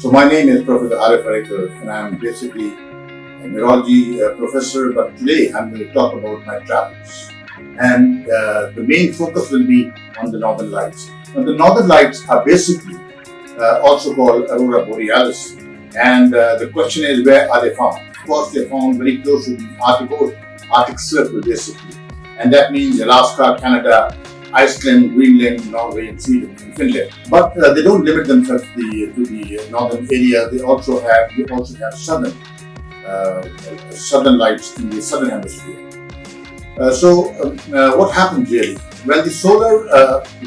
So my name is Professor Arif Herekar, and I'm basically a neurology professor, but today I'm going to talk about my travels. And the main focus will be on the Northern Lights. Now, the Northern Lights are basically also called Aurora Borealis. And the question is, where are they found? Of course, they're found very close to the Arctic Circle, basically. And that means Alaska, Canada, Iceland, Greenland, Norway, and Sweden, and Finland. But they don't limit themselves to the northern area. They also have southern lights in the southern hemisphere. What happens really? When the solar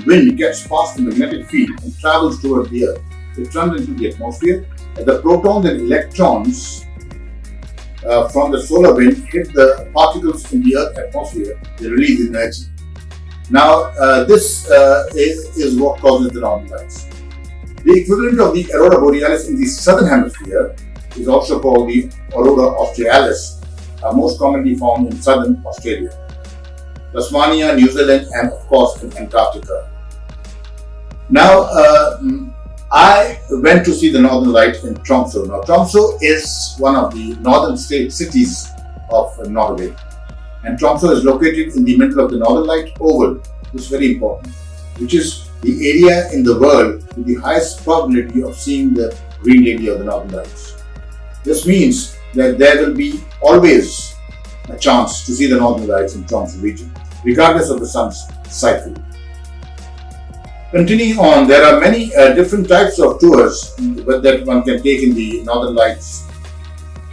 wind gets past the magnetic field and travels toward the Earth, it runs into the atmosphere. The protons and electrons from the solar wind hit the particles in the Earth's atmosphere. They release energy. Now, this is what causes the Northern Lights. The equivalent of the Aurora Borealis in the southern hemisphere is also called the Aurora Australis, most commonly found in southern Australia, Tasmania, New Zealand, and of course in Antarctica. Now, I went to see the Northern Lights in Tromso. Now, Tromso is one of the northern state cities of Norway. And Tromso is located in the middle of the Northern Light Oval, which is very important, which is the area in the world with the highest probability of seeing the green lady of the Northern Lights. This means that there will be always a chance to see the Northern Lights in Tromso region, regardless of the sun's cycle. Continuing on, there are many different types of tours that one can take in the Northern Lights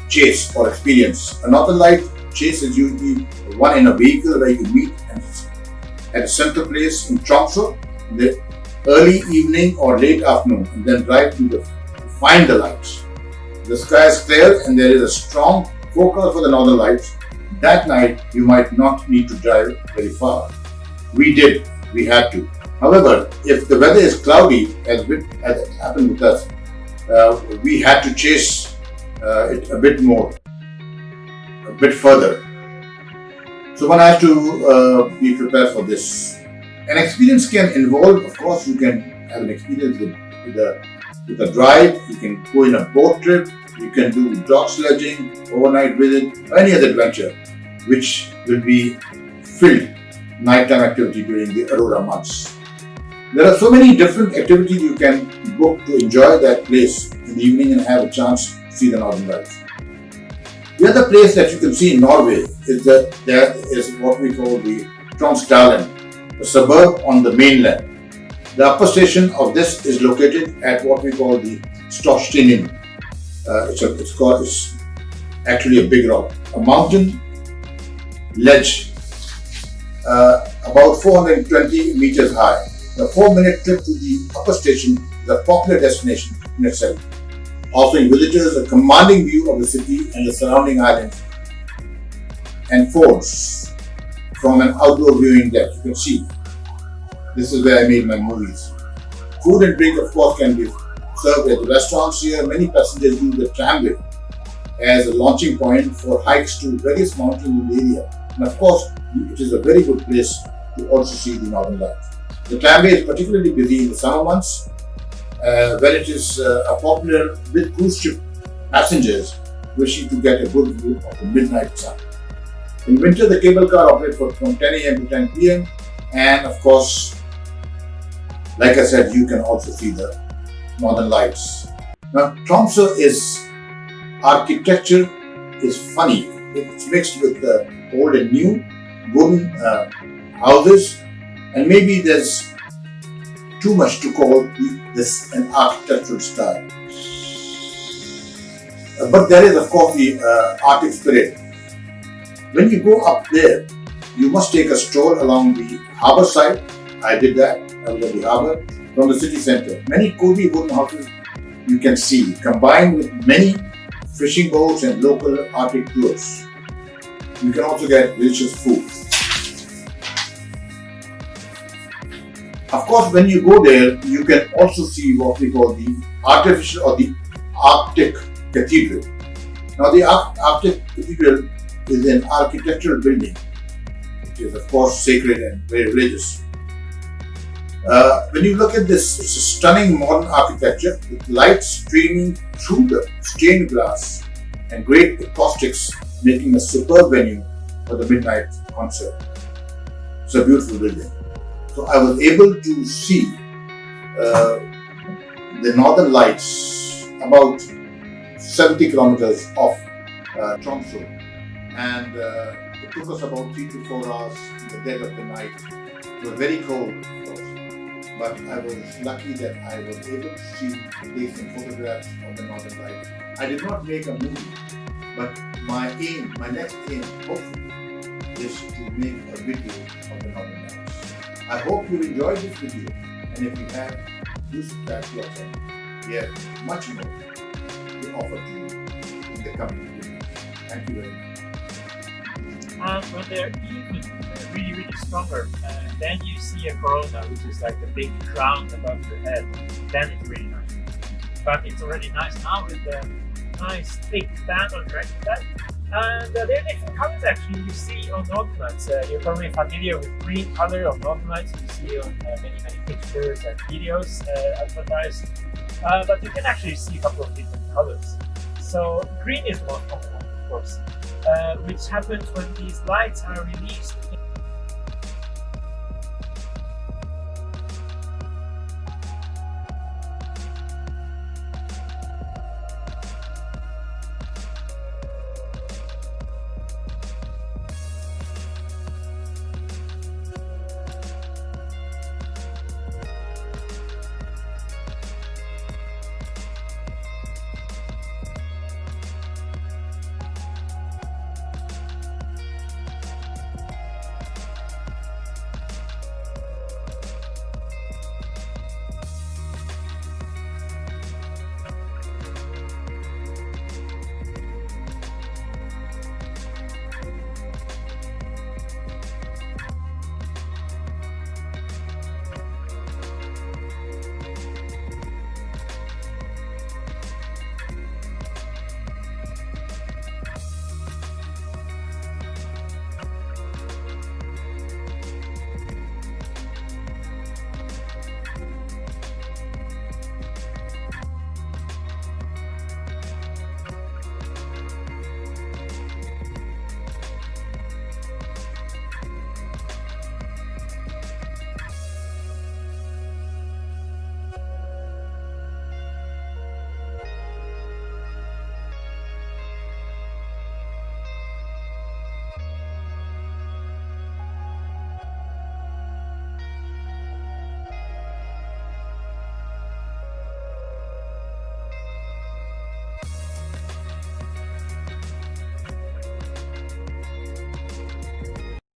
chase or experience. A Northern Light chase is usually one in a vehicle where you meet at a central place in Tromso in the early evening or late afternoon and then drive to find the lights. The sky is clear and there is a strong focus for the Northern Lights. That night you might not need to drive very far. We had to. However, if the weather is cloudy, as it happened with us, we had to chase it a bit further. So one has to be prepared for this. An experience can involve, of course, you can have an experience with a drive, you can go in a boat trip, you can do dog sledging, overnight visit, or any other adventure, which will be filled nighttime activity during the Aurora months. There are so many different activities you can book to enjoy that place in the evening and have a chance to see the Northern Lights. The other place that you can see in Norway is what we call the Tromso, a suburb on the mainland. The upper station of this is located at what we call the Storstinen. It's actually a big rock, a mountain ledge about 420 meters high. The 4-minute trip to the upper station is a popular destination in itself, offering visitors a commanding view of the city and the surrounding islands and forts from an outdoor viewing deck. You can see this is where I made my movies. Food and drink, of course, can be served at the restaurants here. Many passengers use the tramway as a launching point for hikes to various mountains in the area. And of course, it is a very good place to also see the Northern Lights. The tramway is particularly busy in the summer months, when it is popular with cruise ship passengers wishing to get a good view of the midnight sun. In winter, the cable car operates from 10 a.m. to 10 p.m. and of course, like I said, you can also see the Northern Lights. Now, Tromso architecture is funny. It's mixed with the old and new wooden houses, and maybe there's too much to call this an architectural style. But there is, of course, the Arctic spirit. When you go up there, you must take a stroll along the harbour side. I did that. I was at the harbour from the city centre. Many cozy wooden houses you can see, combined with many fishing boats and local Arctic tours. You can also get delicious food. Of course, when you go there, you can also see what we call the artificial or the Arctic Cathedral. Now, the Arctic Cathedral is an architectural building, which is of course sacred and very religious. When you look at this, it's a stunning modern architecture with light streaming through the stained glass and great acoustics, making a superb venue for the midnight concert. It's a beautiful building. So I was able to see the northern lights about 70 kilometers off Tromso, and it took us about 3 to 4 hours in the dead of the night. It was very cold, of course, but I was lucky that I was able to see and take some photographs of the northern lights. I did not make a movie, but my next aim, hopefully, is to make a video of the northern lights. I hope you enjoyed this video, and if you have, do subscribe to our channel. We have much more to offer to you in the coming videos. Thank you very much. And when they're even really stronger, then you see a corona, which is like the big crown above your head. Then it's really nice. But it's already nice now with the nice thick band on the right side. And there are different colors actually you see on northern lights. You're probably familiar with green color on northern lights. You see on many pictures and videos advertised. But you can actually see a couple of different colors. So green is the most common one, of course, which happens when these lights are released